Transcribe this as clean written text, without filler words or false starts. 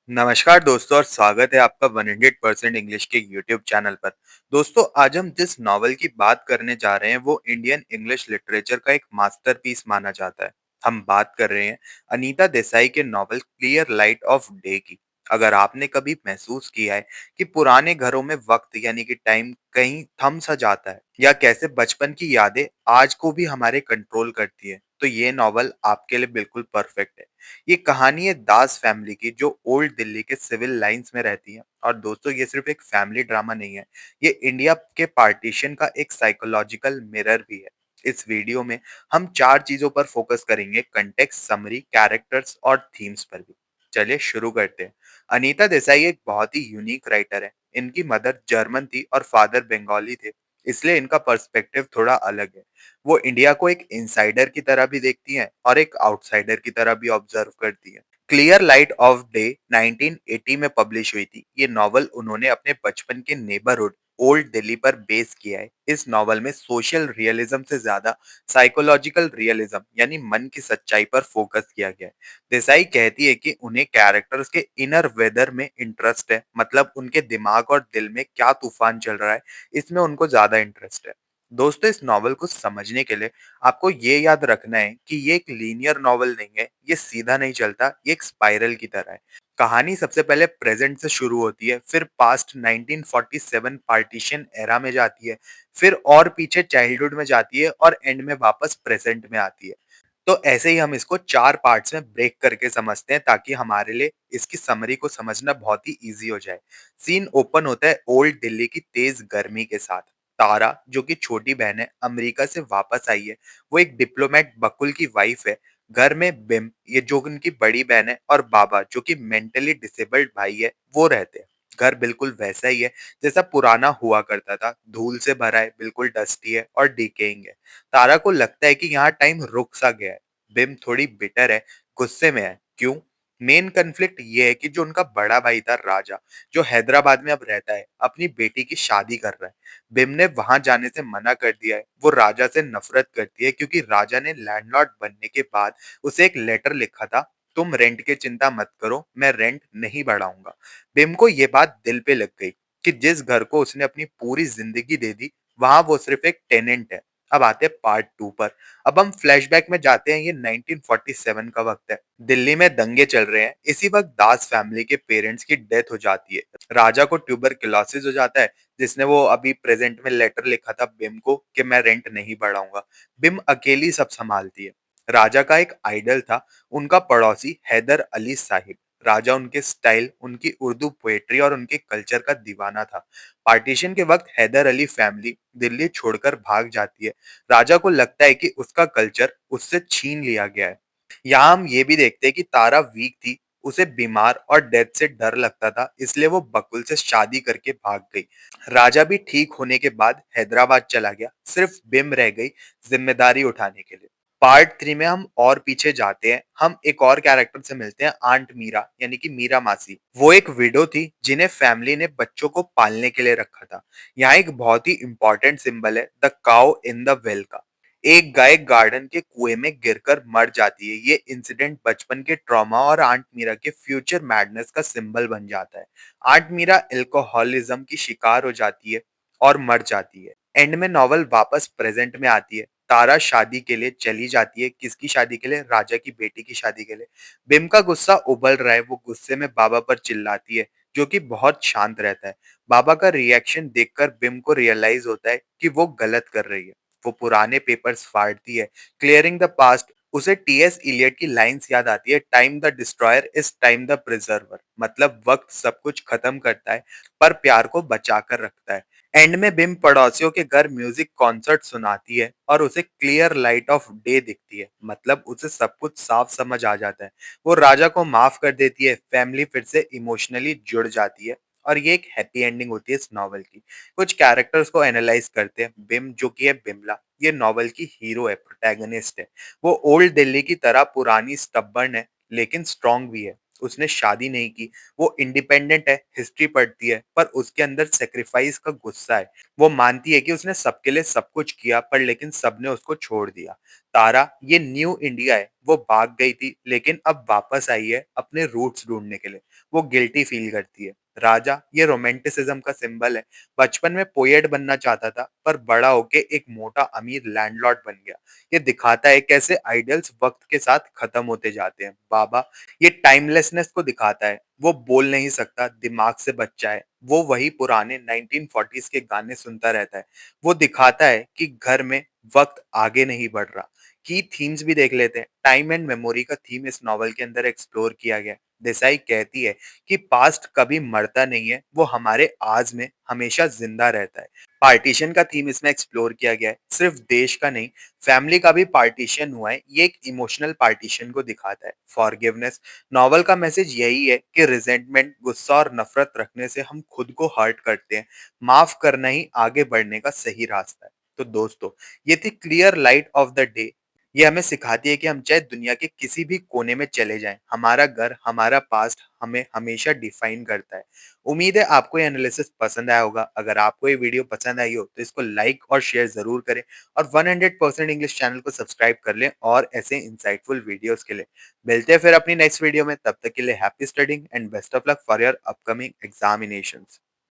नमस्कार दोस्तों और स्वागत है आपका 100% इंग्लिश के यूट्यूब चैनल पर। दोस्तों आज हम जिस नॉवल की बात करने जा रहे हैं वो इंडियन इंग्लिश लिटरेचर का एक मास्टरपीस माना जाता है। हम बात कर रहे हैं अनीता देसाई के novel clear light of day की। अगर आपने कभी महसूस किया है कि पुराने घरों में वक्त यानी कि टाइम कहीं थम सा जाता है या कैसे बचपन की यादें आज को भी हमारे कंट्रोल करती है, तो ये नॉवल आपके लिए बिल्कुल परफेक्ट है। ये कहानी है दास फैमिली की जो ओल्ड दिल्ली के सिविल लाइंस में रहती है। और दोस्तों ये सिर्फ एक फैमिली ड्रामा नहीं है, ये इंडिया के पार्टीशन का एक साइकोलॉजिकल मिरर भी है। इस वीडियो में हम चार चीजों पर फोकस करेंगे: कंटेक्स्ट, समरी, कैरेक्टर्स और थीम्स पर भी। चलिए शुरू करते हैं। अनीता देसाई एक बहुत ही यूनिक राइटर है। इनकी मदर जर्मन थी और फादर बंगाली थे, इसलिए इनका पर्सपेक्टिव थोड़ा अलग है। वो इंडिया को एक इनसाइडर की तरह भी देखती हैं और एक आउटसाइडर की तरह भी ऑब्जर्व करती हैं। क्लियर लाइट ऑफ डे 1980 में पब्लिश हुई थी। ये नॉवल उन्होंने अपने बचपन के नेबरहुड ओल्ड दिल्ली पर बेस किया है। इस नॉवल में सोशल रियलिज्म से ज्यादा साइकोलॉजिकल रियलिज्म यानी मन की सच्चाई पर फोकस किया गया है। देसाई कहती है कि उन्हें कैरेक्टर्स के इनर वेदर में इंटरेस्ट है, मतलब उनके दिमाग और दिल में क्या तूफान चल रहा है, इसमें उनको ज्यादा इंटरेस्ट है। दोस्तों इस नॉवल को समझने के लिए आपको ये याद रखना है कि ये एक लीनियर नॉवल नहीं है, ये सीधा नहीं चलता, ये एक स्पाइरल की तरह है। कहानी सबसे पहले प्रेजेंट से शुरू होती है, फिर पास्ट 1947 पार्टीशन एरा में जाती है, फिर और पीछे चाइल्डहुड में जाती है और एंड में वापस प्रेजेंट में आती है। तो ऐसे ही हम इसको चार पार्ट्स में ब्रेक करके समझते हैं ताकि हमारे लिए इसकी समरी को समझना बहुत ही इजी हो जाए। सीन ओपन होता है ओल्ड दिल्ली की तेज गर्मी के साथ। तारा जो कि छोटी बहन है, अमेरिका से वापस आई है। वो एक डिप्लोमेट बकुल की वाइफ है। घर में बिम ये जो उनकी बड़ी बहन है और बाबा जो कि मेंटली डिसेबल्ड भाई है वो रहते हैं। घर बिल्कुल वैसा ही है जैसा पुराना हुआ करता था, धूल से भरा है, बिल्कुल डस्टी है और डिकेइंग है। तारा को लगता है कि यहाँ टाइम रुक सा गया है। बिम थोड़ी बिटर है, गुस्से में है। क्यों? मेन कन्फ्लिक्ट ये है कि जो उनका बड़ा भाई था राजा, जो हैदराबाद में अब रहता है, अपनी बेटी की शादी कर रहा है। बिम ने वहां जाने से मना कर दिया है। वो राजा से नफरत करती है क्योंकि राजा ने लैंडलॉर्ड बनने के बाद उसे एक लेटर लिखा था, तुम रेंट की चिंता मत करो, मैं रेंट नहीं बढ़ाऊंगा। बिम को ये बात दिल पे लग गई कि जिस घर को उसने अपनी पूरी जिंदगी दे दी, वहां वो सिर्फ एक टेनेंट है। अब आते हैं पार्ट टू पर। अब हम फ्लैशबैक में जाते हैं। ये 1947 का वक्त है। दिल्ली में दंगे चल रहे हैं। इसी वक्त दास फैमिली के पेरेंट्स की डेथ हो जाती है। राजा को ट्यूबरक्लोसिस हो जाता है, जिसने वो अभी प्रेजेंट में लेटर लिखा था बिम को कि मैं रेंट नहीं बढ़ाऊंगा। बिम अकेली सब संभालती है। राजा का एक आइडल था, उनका पड़ोसी हैदर अली साहिब। राजा उनके स्टाइल, उनकी उर्दू पोएट्री और उनके कल्चर का दीवाना था। पार्टीशन के वक्त हैदर अली फैमिली दिल्ली छोड़कर भाग जाती है। राजा को लगता है कि उसका कल्चर उससे छीन लिया गया है। यहाँ हम ये भी देखते हैं कि तारा वीक थी, उसे बीमार और डेथ से डर लगता था, इसलिए वो बकुल से शादी करके भाग गई। राजा भी ठीक होने के बाद हैदराबाद चला गया, सिर्फ बिम रह गई जिम्मेदारी उठाने के लिए। पार्ट थ्री में हम और पीछे जाते हैं। हम एक और कैरेक्टर से मिलते हैं, आंट मीरा यानी कि मीरा मासी। वो एक विडो थी जिन्हें फैमिली ने बच्चों को पालने के लिए रखा था। यहाँ एक बहुत ही इंपॉर्टेंट सिंबल है, the cow in the well का। एक गाय गार्डन के कुएं में गिरकर मर जाती है। ये इंसिडेंट बचपन के ट्रॉमा और आंट मीरा के फ्यूचर मैडनेस का सिंबल बन जाता है। आंट मीरा अल्कोहलिज्म की शिकार हो जाती है और मर जाती है। एंड में नॉवल वापस प्रेजेंट में आती है। तारा शादी के लिए चली जाती है। किसकी शादी के लिए? राजा की बेटी की शादी के लिए। बिम का गुस्सा उबल रहा है। वो गुस्से में बाबा पर चिल्लाती है, जो कि बहुत शांत रहता है। बाबा का रिएक्शन देखकर बिम को रियलाइज होता है कि वो गलत कर रही है। वो पुराने पेपर्स फाड़ती है, क्लियरिंग द पास्ट। उसे टीएस इलियट की लाइंस याद आती है, time the destroyer is time the preserver. मतलब वक्त सब कुछ खत्म करता है पर प्यार को बचा कर रखता है। एंड में बिम पड़ोसियों के घर म्यूजिक कॉन्सर्ट सुनाती है और उसे क्लियर लाइट ऑफ डे दिखती है, मतलब उसे सब कुछ साफ समझ आ जाता है। वो राजा को माफ कर देती है, फैमिली फिर से इमोशनली जुड़ जाती है। और ये एक हैप्पी एंडिंग होती है इस नॉवल की। कुछ कैरेक्टर्स को एनालाइज करते हैं। बिम जो कि है बिमला, ये नॉवल की हीरो है, प्रोटैगनिस्ट है। वो ओल्ड दिल्ली की तरह पुरानी स्टबर्न है, लेकिन स्ट्रांग भी है। उसने शादी नहीं की, वो इंडिपेंडेंट है, हिस्ट्री पढ़ती है, पर उसके अंदर सेक्रीफाइस का गुस्सा है। वो मानती है कि उसने सबके लिए सब कुछ किया पर लेकिन सबने उसको छोड़ दिया। तारा ये न्यू इंडिया है, वो भाग गई थी लेकिन अब वापस आई है अपने रूट्स ढूंढने के लिए। वो गिल्टी फील करती है। राजा ये रोमांटिसिज्म का सिंबल है। बचपन में पोएट बनना चाहता था पर बड़ा होके एक मोटा अमीर लैंडलॉर्ड बन गया। ये दिखाता है कैसे आइडियल्स वक्त के साथ खत्म होते जाते हैं। बाबा ये टाइमलेसनेस को दिखाता है। वो बोल नहीं सकता, दिमाग से बच्चा है। वो वही पुराने 1940s के गाने सुनता रहता है। वो दिखाता है कि घर में वक्त आगे नहीं बढ़ रहा। की थीम्स भी देख लेते हैं। टाइम एंड मेमोरी का थीम इस नॉवल के अंदर एक्सप्लोर किया गया है। देसाई कहती है कि पास्ट कभी मरता नहीं है, वो हमारे आज में हमेशा जिंदा रहता है। पार्टीशन का थीम इसमें एक्सप्लोर किया गया है। सिर्फ देश का नहीं, फैमिली का भी पार्टीशन हुआ है। ये एक इमोशनल पार्टीशन को दिखाता है। फॉरगिवनेस नॉवल का मैसेज यही है कि रिजेंटमेंट, गुस्सा और नफरत रखने से हम खुद को हर्ट करते हैं। माफ करना ही आगे बढ़ने का सही रास्ता है। तो दोस्तों, ये थी clear light of the day. ये हमें सिखाती है कि हम चाहे दुनिया के किसी भी कोने में चले जाएं, हमारा घर, हमारा पास्ट हमें हमेशा डिफाइन करता है। उम्मीद है आपको ये एनालिसिस पसंद आया होगा। अगर आपको ये वीडियो पसंद आई हो तो इसको लाइक और शेयर जरूर करें और 100% इंग्लिश चैनल को सब्सक्राइब कर लें और ऐसे इंसाइटफुल वीडियोस के लिए। मिलते हैं फिर अपनी नेक्स्ट वीडियो में। तब तक के लिए happy studying and best of luck for your upcoming examinations.